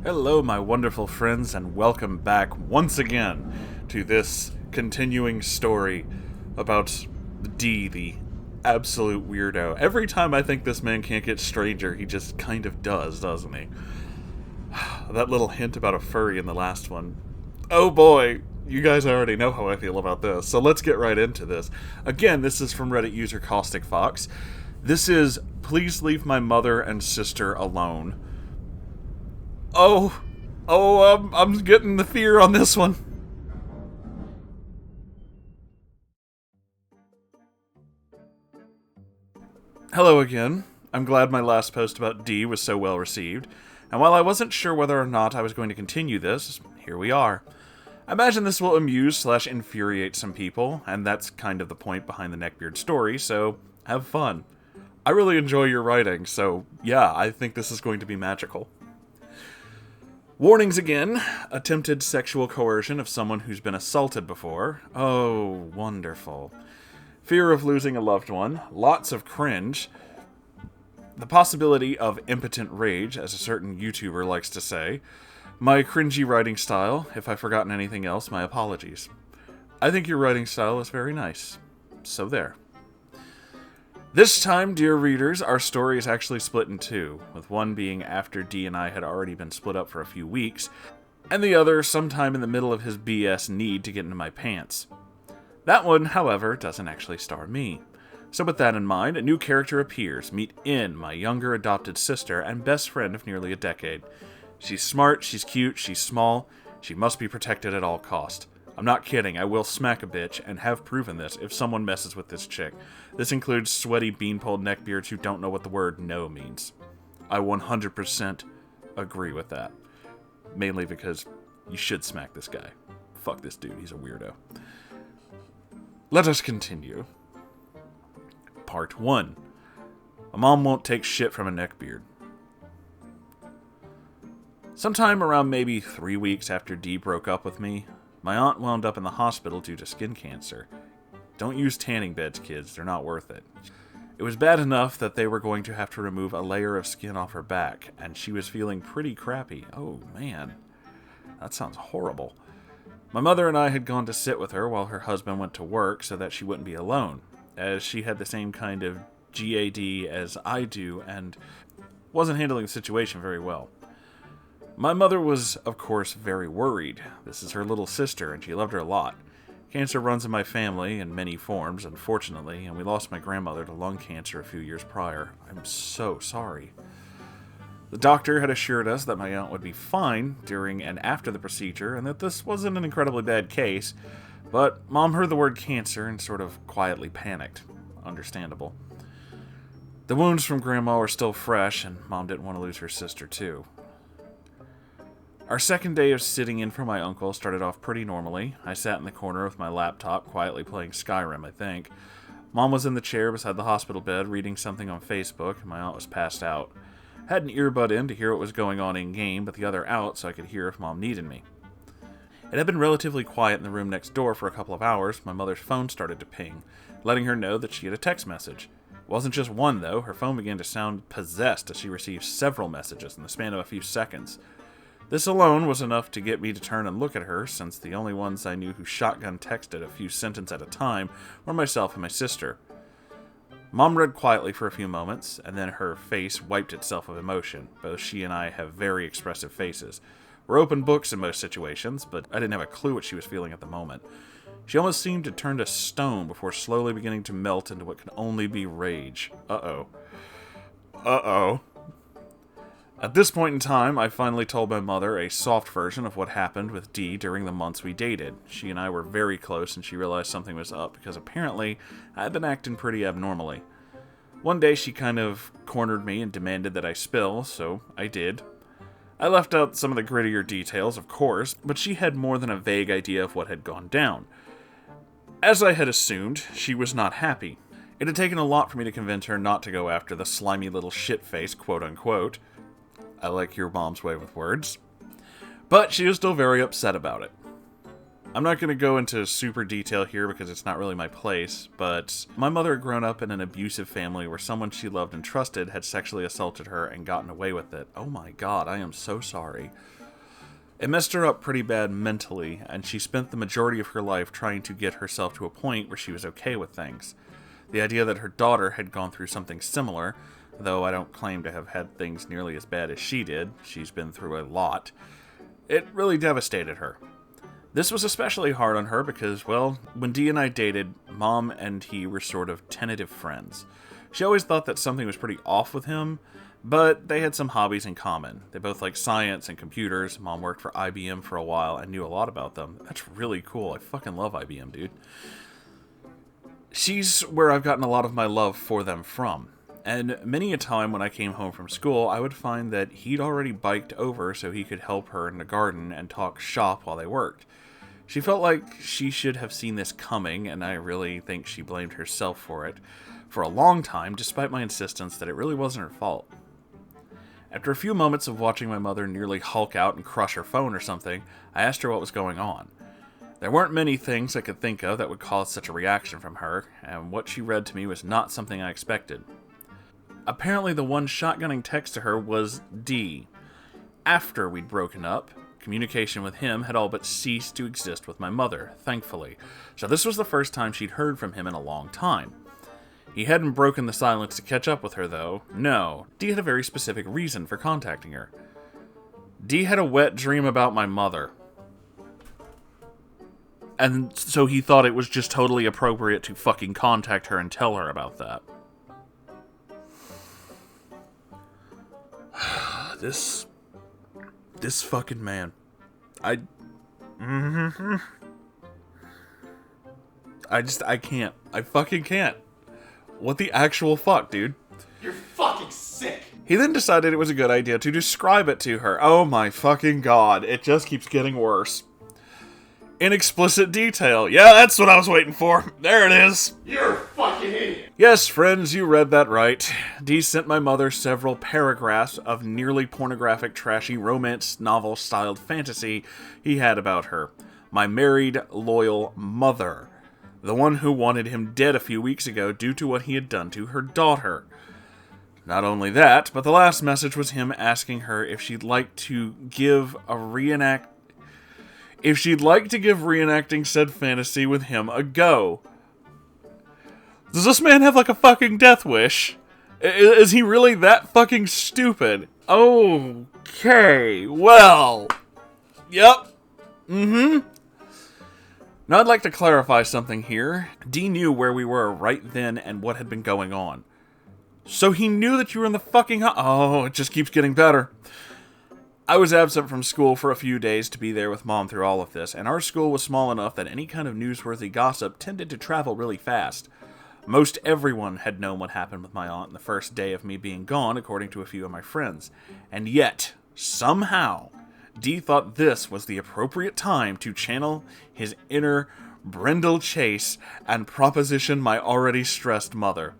Hello, my wonderful friends, and welcome back once again to this continuing story about D, the absolute weirdo. Every time I think this man can't get stranger, he just kind of does, doesn't he? That little hint about a furry in the last one. Oh boy, you guys already know how I feel about this, so let's get right into this. Again, this is from Reddit user Caustic Fox. This is, please leave my mother and sister alone. I'm getting the fear on this one. Hello again. I'm glad my last post about D was so well received, and while I wasn't sure whether or not I was going to continue this, here we are. I imagine this will amuse/infuriate some people, and that's kind of the point behind the Neckbeard story, so have fun. I really enjoy your writing, so yeah, I think this is going to be magical. Warnings again. Attempted sexual coercion of someone who's been assaulted before. Oh, wonderful. Fear of losing a loved one. Lots of cringe. The possibility of impotent rage, as a certain YouTuber likes to say. My cringy writing style. If I've forgotten anything else, my apologies. I think your writing style is very nice. So there. This time, dear readers, our story is actually split in two, with one being after D and I had already been split up for a few weeks, and the other sometime in the middle of his BS need to get into my pants. That one, however, doesn't actually star me. So with that in mind, a new character appears. Meet In, my younger adopted sister and best friend of nearly a decade. She's smart, she's cute, she's small, she must be protected at all cost. I'm not kidding, I will smack a bitch, and have proven this, if someone messes with this chick. This includes sweaty beanpole neckbeards who don't know what the word no means. I 100% agree with that. Mainly because you should smack this guy. Fuck this dude, he's a weirdo. Let us continue. Part 1. A mom won't take shit from a neckbeard. Sometime around maybe 3 weeks after D broke up with me, my aunt wound up in the hospital due to skin cancer. Don't use tanning beds, kids. They're not worth it. It was bad enough that they were going to have to remove a layer of skin off her back, and she was feeling pretty crappy. Oh, man. That sounds horrible. My mother and I had gone to sit with her while her husband went to work so that she wouldn't be alone, as she had the same kind of GAD as I do and wasn't handling the situation very well. My mother was, of course, very worried. This is her little sister, and she loved her a lot. Cancer runs in my family in many forms, unfortunately, and we lost my grandmother to lung cancer a few years prior. I'm so sorry. The doctor had assured us that my aunt would be fine during and after the procedure, and that this wasn't an incredibly bad case, but Mom heard the word cancer and sort of quietly panicked. Understandable. The wounds from Grandma were still fresh, and Mom didn't want to lose her sister, too. Our second day of sitting in for my uncle started off pretty normally. I sat in the corner with my laptop, quietly playing Skyrim, I think. Mom was in the chair beside the hospital bed, reading something on Facebook, and my aunt was passed out. I had an earbud in to hear what was going on in-game, but the other out so I could hear if Mom needed me. It had been relatively quiet in the room next door for a couple of hours. My mother's phone started to ping, letting her know that she had a text message. It wasn't just one, though. Her phone began to sound possessed as she received several messages in the span of a few seconds. This alone was enough to get me to turn and look at her, since the only ones I knew who shotgun texted a few sentences at a time were myself and my sister. Mom read quietly for a few moments, and then her face wiped itself of emotion. Both she and I have very expressive faces. We're open books in most situations, but I didn't have a clue what she was feeling at the moment. She almost seemed to turn to stone before slowly beginning to melt into what could only be rage. Uh-oh. At this point in time, I finally told my mother a soft version of what happened with D during the months we dated. She and I were very close, and she realized something was up because apparently I had been acting pretty abnormally. One day she kind of cornered me and demanded that I spill, so I did. I left out some of the grittier details, of course, but she had more than a vague idea of what had gone down. As I had assumed, she was not happy. It had taken a lot for me to convince her not to go after the slimy little shitface, quote-unquote. I like your mom's way with words. But she was still very upset about it. I'm not going to go into super detail here because it's not really my place, but my mother had grown up in an abusive family where someone she loved and trusted had sexually assaulted her and gotten away with it. Oh my god, I am so sorry. It messed her up pretty bad mentally, and she spent the majority of her life trying to get herself to a point where she was okay with things. The idea that her daughter had gone through something similar, though I don't claim to have had things nearly as bad as she did, she's been through a lot, it really devastated her. This was especially hard on her because, well, when Dee and I dated, Mom and he were sort of tentative friends. She always thought that something was pretty off with him, but they had some hobbies in common. They both liked science and computers. Mom worked for IBM for a while and knew a lot about them. That's really cool. I fucking love IBM, dude. She's where I've gotten a lot of my love for them from. And many a time when I came home from school, I would find that he'd already biked over so he could help her in the garden and talk shop while they worked. She felt like she should have seen this coming, and I really think she blamed herself for it for a long time, despite my insistence that it really wasn't her fault. After a few moments of watching my mother nearly hulk out and crush her phone or something, I asked her what was going on. There weren't many things I could think of that would cause such a reaction from her, and what she read to me was not something I expected. Apparently the one shotgunning text to her was D. After we'd broken up, communication with him had all but ceased to exist with my mother, thankfully, so this was the first time she'd heard from him in a long time. He hadn't broken the silence to catch up with her, though. No, Dee had a very specific reason for contacting her. Dee had a wet dream about my mother. And so he thought it was just totally appropriate to fucking contact her and tell her about that. This fucking man. I can't. I fucking can't. What the actual fuck, dude? You're fucking sick! He then decided it was a good idea to describe it to her. Oh my fucking god, it just keeps getting worse. In explicit detail. Yeah, that's what I was waiting for. There it is. You're a fucking idiot! Yes, friends, you read that right. Dee sent my mother several paragraphs of nearly pornographic, trashy romance novel-styled fantasy he had about her. My married, loyal mother. The one who wanted him dead a few weeks ago due to what he had done to her daughter. Not only that, but the last message was him asking her if she'd like to give reenacting said fantasy with him a go. Does this man have like a fucking death wish? Is he really that fucking stupid? Okay, well. Yep. Now I'd like to clarify something here. Dee knew where we were right then and what had been going on. So he knew that you were in the fucking oh, it just keeps getting better. I was absent from school for a few days to be there with Mom through all of this, and our school was small enough that any kind of newsworthy gossip tended to travel really fast. Most everyone had known what happened with my aunt the first day of me being gone, according to a few of my friends. And yet, somehow, Dee thought this was the appropriate time to channel his inner Brendel Chase and proposition my already stressed mother.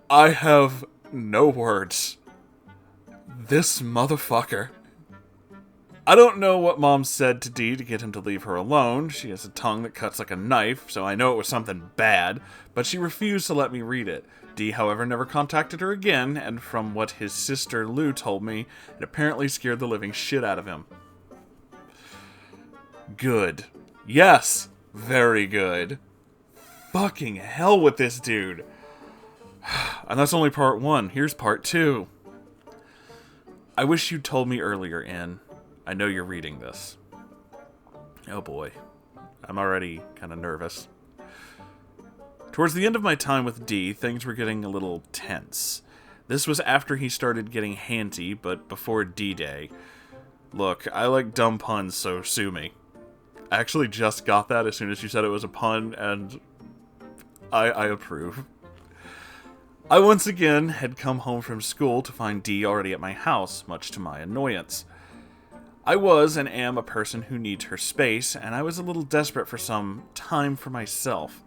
I have no words. This motherfucker. I don't know what Mom said to Dee to get him to leave her alone. She has a tongue that cuts like a knife, so I know it was something bad, but she refused to let me read it. Dee, however, never contacted her again, and from what his sister Lou told me, it apparently scared the living shit out of him. Good. Yes, very good. Fucking hell with this dude. And that's only part 1. Here's part 2. I wish you'd told me earlier, Ann. I know you're reading this. Oh boy. I'm already kind of nervous. Towards the end of my time with Dee, things were getting a little tense. This was after he started getting handsy, but before D-Day. Look, I like dumb puns, so sue me. I actually just got that as soon as you said it was a pun, and I approve. I once again had come home from school to find Dee already at my house, much to my annoyance. I was and am a person who needs her space, and I was a little desperate for some time for myself.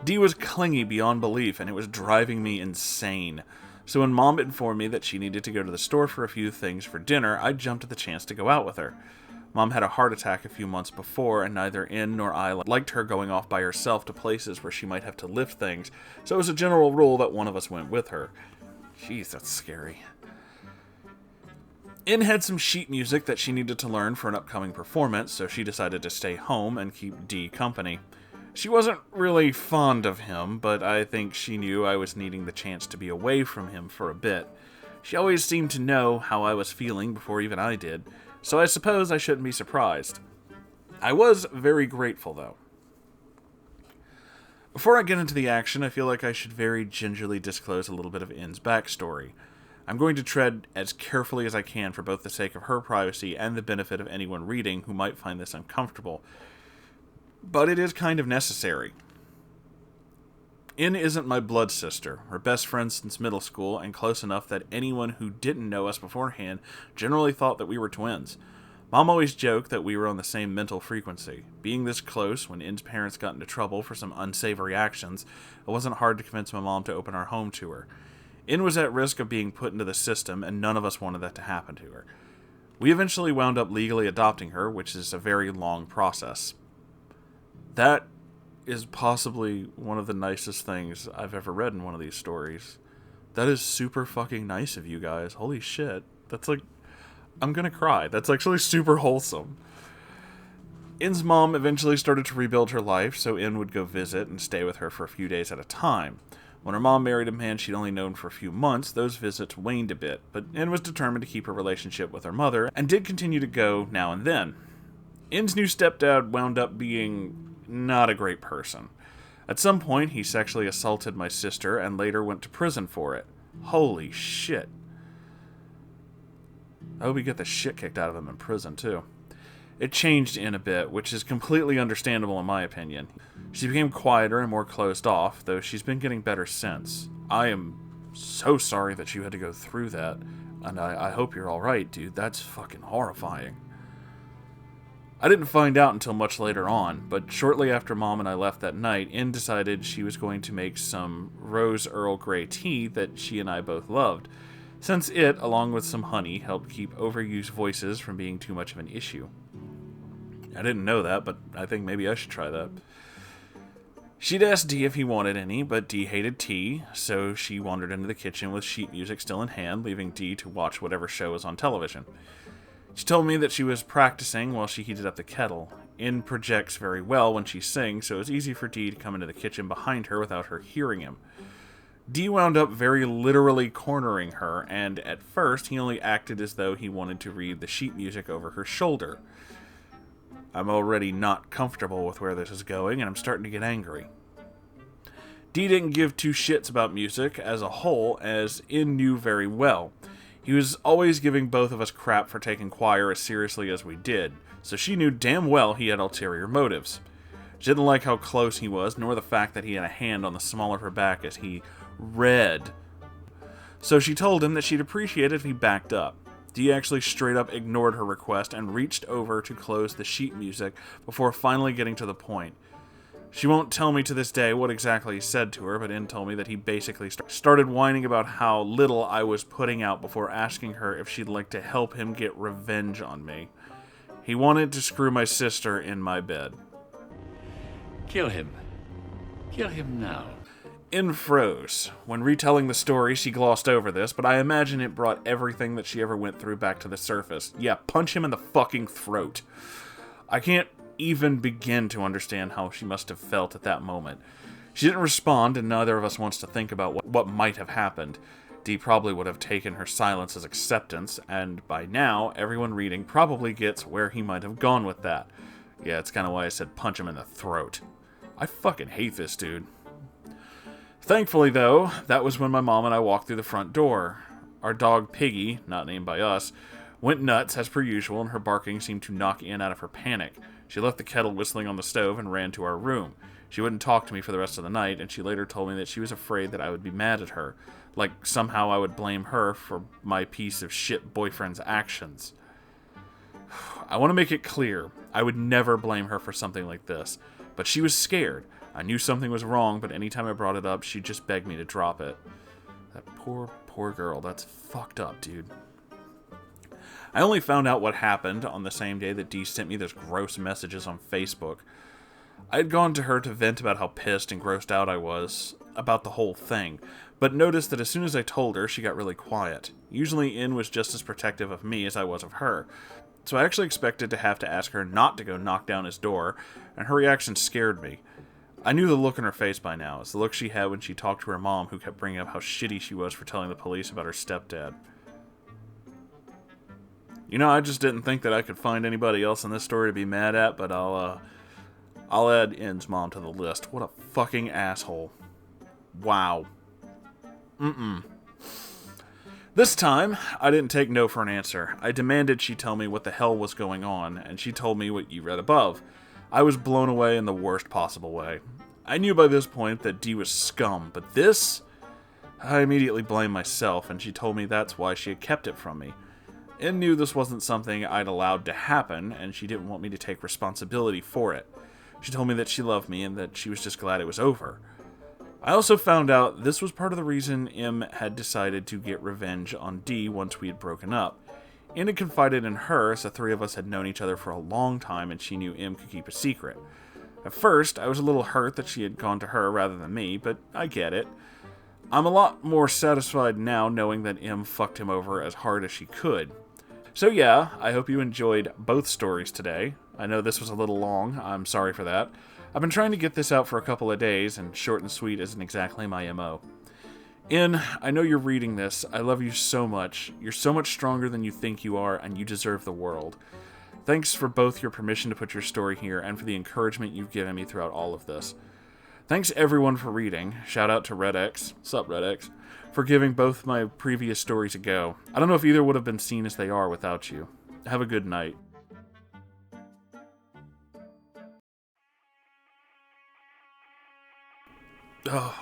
Dee was clingy beyond belief, and it was driving me insane. So when Mom informed me that she needed to go to the store for a few things for dinner, I jumped at the chance to go out with her. Mom had a heart attack a few months before, and neither Ann nor I liked her going off by herself to places where she might have to lift things, so it was a general rule that one of us went with her. Jeez, that's scary. In had some sheet music that she needed to learn for an upcoming performance, so she decided to stay home and keep Dee company. She wasn't really fond of him, but I think she knew I was needing the chance to be away from him for a bit. She always seemed to know how I was feeling before even I did, so I suppose I shouldn't be surprised. I was very grateful, though. Before I get into the action, I feel like I should very gingerly disclose a little bit of In's backstory. I'm going to tread as carefully as I can for both the sake of her privacy and the benefit of anyone reading who might find this uncomfortable. But it is kind of necessary. In isn't my blood sister. We're best friends since middle school, and close enough that anyone who didn't know us beforehand generally thought that we were twins. Mom always joked that we were on the same mental frequency. Being this close, when In's parents got into trouble for some unsavory actions, it wasn't hard to convince my mom to open our home to her. In was at risk of being put into the system, and none of us wanted that to happen to her. We eventually wound up legally adopting her, which is a very long process. That is possibly one of the nicest things I've ever read in one of these stories. That is super fucking nice of you guys. Holy shit. That's like... I'm gonna cry. That's actually super wholesome. In's mom eventually started to rebuild her life, so In would go visit and stay with her for a few days at a time. When her mom married a man she'd only known for a few months, those visits waned a bit, but In was determined to keep her relationship with her mother, and did continue to go now and then. In's new stepdad wound up being not a great person. At some point, he sexually assaulted my sister, and later went to prison for it. Holy shit. I hope he get the shit kicked out of him in prison, too. It changed In a bit, which is completely understandable in my opinion. She became quieter and more closed off, though she's been getting better since. I am so sorry that you had to go through that, and I hope you're alright, dude. That's fucking horrifying. I didn't find out until much later on, but shortly after Mom and I left that night, In decided she was going to make some Rose Earl Grey tea that she and I both loved, since it, along with some honey, helped keep overused voices from being too much of an issue. I didn't know that, but I think maybe I should try that. She'd asked Dee if he wanted any, but Dee hated tea, so she wandered into the kitchen with sheet music still in hand, leaving Dee to watch whatever show was on television. She told me that she was practicing while she heated up the kettle. In projects very well when she sings, so it was easy for Dee to come into the kitchen behind her without her hearing him. Dee wound up very literally cornering her, and at first he only acted as though he wanted to read the sheet music over her shoulder. I'm already not comfortable with where this is going, and I'm starting to get angry. Dee didn't give two shits about music as a whole, as In knew very well. He was always giving both of us crap for taking choir as seriously as we did, so she knew damn well he had ulterior motives. She didn't like how close he was, nor the fact that he had a hand on the small of her back as he read. So she told him that she'd appreciate it if he backed up. Dee actually straight up ignored her request and reached over to close the sheet music before finally getting to the point. She won't tell me to this day what exactly he said to her, but In told me that he basically started whining about how little I was putting out before asking her if she'd like to help him get revenge on me. He wanted to screw my sister in my bed. Kill him. Kill him now. In froze. When retelling the story, she glossed over this, but I imagine it brought everything that she ever went through back to the surface. Yeah, punch him in the fucking throat. I can't even begin to understand how she must have felt at that moment. She didn't respond, and neither of us wants to think about what might have happened. Dee probably would have taken her silence as acceptance, and by now, everyone reading probably gets where he might have gone with that. Yeah, it's kind of why I said punch him in the throat. I fucking hate this dude. Thankfully, though, that was when my mom and I walked through the front door. Our dog Piggy, not named by us, went nuts as per usual, and her barking seemed to knock In out of her panic. She left the kettle whistling on the stove and ran to our room. She wouldn't talk to me for the rest of the night, and she later told me that she was afraid that I would be mad at her, like somehow I would blame her for my piece of shit boyfriend's actions. I want to make it clear, I would never blame her for something like this, but she was scared. I knew something was wrong, but anytime I brought it up, she'd just beg me to drop it. That poor girl. That's fucked up, dude. I only found out what happened on the same day that Dee sent me those gross messages on Facebook. I had gone to her to vent about how pissed and grossed out I was about the whole thing, but noticed that as soon as I told her, she got really quiet. Usually In was just as protective of me as I was of her, so I actually expected to have to ask her not to go knock down his door, and her reaction scared me. I knew the look on her face by now. It's the look she had when she talked to her mom, who kept bringing up how shitty she was for telling the police about her stepdad. You know, I just didn't think that I could find anybody else in this story to be mad at, but I'll add In's mom to the list. What a fucking asshole. Wow. This time, I didn't take no for an answer. I demanded she tell me what the hell was going on, and she told me what you read above. I was blown away in the worst possible way. I knew by this point that Dee was scum, but this? I immediately blamed myself, and she told me that's why she had kept it from me. And knew this wasn't something I'd allowed to happen, and she didn't want me to take responsibility for it. She told me that she loved me, and that she was just glad it was over. I also found out this was part of the reason Im had decided to get revenge on Dee once we had broken up. Im had confided in her, as the three of us had known each other for a long time, and she knew Im could keep a secret. At first, I was a little hurt that she had gone to her rather than me, but I get it. I'm a lot more satisfied now knowing that Im fucked him over as hard as she could. So yeah, I hope you enjoyed both stories today. I know this was a little long, I'm sorry for that. I've been trying to get this out for a couple of days, and short and sweet isn't exactly my MO. In, I know you're reading this. I love you so much. You're so much stronger than you think you are, and you deserve the world. Thanks for both your permission to put your story here, and for the encouragement you've given me throughout all of this. Thanks everyone for reading. Shout out to RedX. Sup, RedX? For giving both my previous stories a go. I don't know if either would have been seen as they are without you. Have a good night. Oh.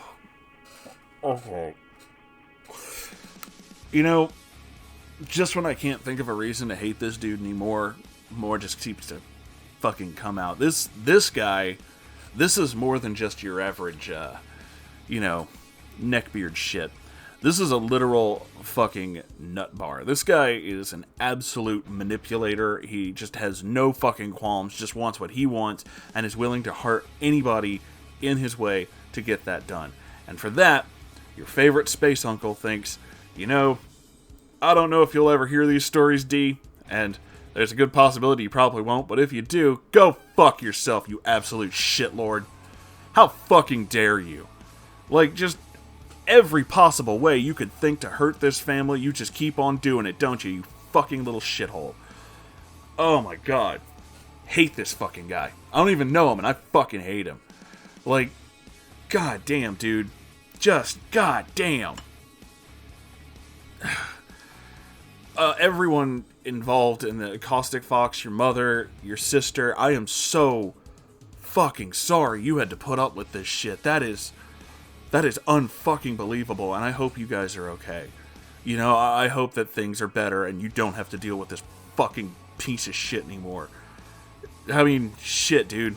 Okay. You know, just when I can't think of a reason to hate this dude anymore, more just keeps to fucking come out. This guy, this is more than just your average, neckbeard shit. This is a literal fucking nut bar. This guy is an absolute manipulator. He just has no fucking qualms, just wants what he wants, and is willing to hurt anybody in his way to get that done. And for that, your favorite space uncle thinks, you know, I don't know if you'll ever hear these stories, D, and there's a good possibility you probably won't, but if you do, go fuck yourself, you absolute shitlord. How fucking dare you? Like, just every possible way you could think to hurt this family, you just keep on doing it, don't you fucking little shithole. Oh my god. Hate this fucking guy. I don't even know him, and I fucking hate him. Like, god damn, dude. Just god damn. Everyone involved in the Caustic Fox, your mother, your sister, I am so fucking sorry you had to put up with this shit. That is unfucking believable, and I hope you guys are okay. You know, I hope that things are better and you don't have to deal with this fucking piece of shit anymore. I mean, shit, dude.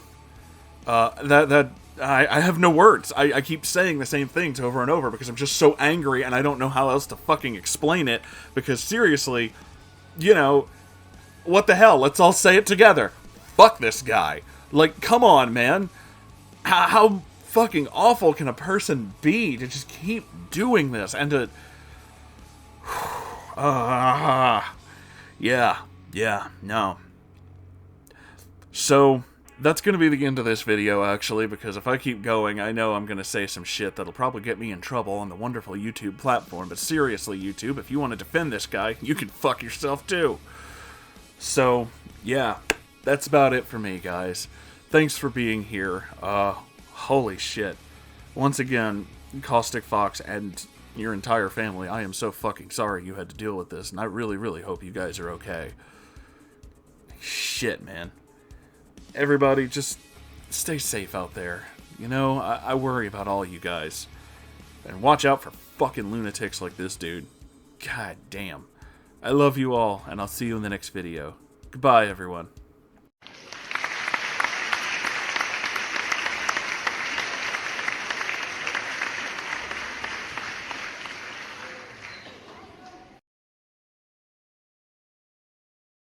I have no words. I keep saying the same things over and over because I'm just so angry and I don't know how else to fucking explain it. Because seriously, you know, what the hell? Let's all say it together. Fuck this guy. Like, come on, man. How fucking awful can a person be to just keep doing this and to... no. So, that's going to be the end of this video, actually, because if I keep going, I know I'm going to say some shit that'll probably get me in trouble on the wonderful YouTube platform. But seriously, YouTube, if you want to defend this guy, you can fuck yourself, too. So, yeah, that's about it for me, guys. Thanks for being here. Holy shit. Once again, Caustic Fox and your entire family, I am so fucking sorry you had to deal with this, and I really, really hope you guys are okay. Shit, man. Everybody, just stay safe out there. You know, I worry about all you guys. And watch out for fucking lunatics like this dude. God damn. I love you all, and I'll see you in the next video. Goodbye, everyone.